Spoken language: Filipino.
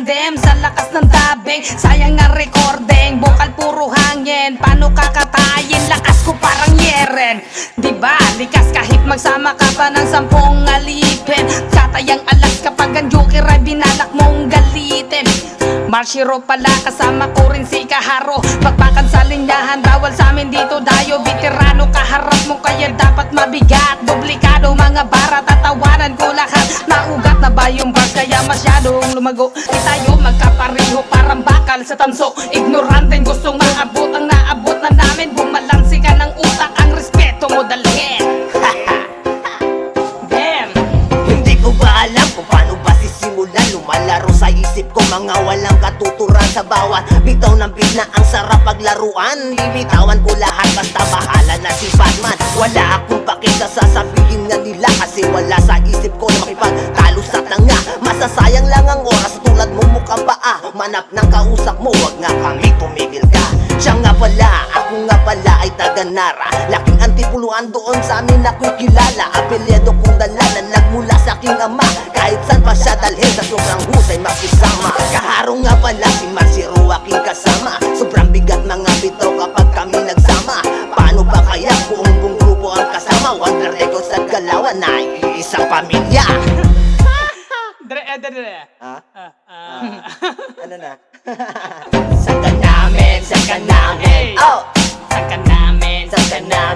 tandem sa lakas ng tabing. Sayang ang recording, bukal puro hangin. Paano kakatayin, lakas ko parang yeren. Diba, likas kahit magsama ka pa ng 10 alipin. Katayang alas kapag ang joker ay binalak mong galitin. Marshiro pala, kasama ko rin si Kaharo. Pagpakan sa linyahan, bawal sa amin dito dayo. Veterano kaharap mo kaya dapat mabigat. Duplikado mga bara, tatawanan ko lahat. Naugat na ba yung bars kaya masyadong lumago? Di tayo magkapareho parang bakal sa tanso. Ignorante gustong maabot ang naabot na namin. Bumalansi ka ng utak, ang respeto mo dalhin. Damn. Hindi ko ba alam kung paano ba sisimulan? Lumalaro sa isip ko mga walang katuturan. Sa bawat bitaw ng beat na ang sarap paglaruan. Lilitawan ko lahat basta bahala na si Batman. Wala akong pakita sasabihin nga nila, kasi wala sa isip ko na makipagtalo sa tanga. Masasayang lang ang oras tulad mo mukhang paa. Manap ng kausap mo, wag nga kami tumigil ka. Siya nga pala, ako nga pala ay taga Nara. Laking antipuluan doon sa amin ako'y kilala. Apelyedo kong dalala, nagmula sa aking ama. Kahit saan pa siya dalhin, sa sobrang husay makisama. Kaharo nga pala si Marshiro aking kasama. Sobrang bigat mga bitaw kapag kami nagsama. Paano ba kaya buong grupo ang kasama? Wonder Eagles at Galawan na iisang pamilya. Dre. Ha? Ano na? Saan ka namin? Saan ka namin? Oh! Saan ka namin? Saan ka namin?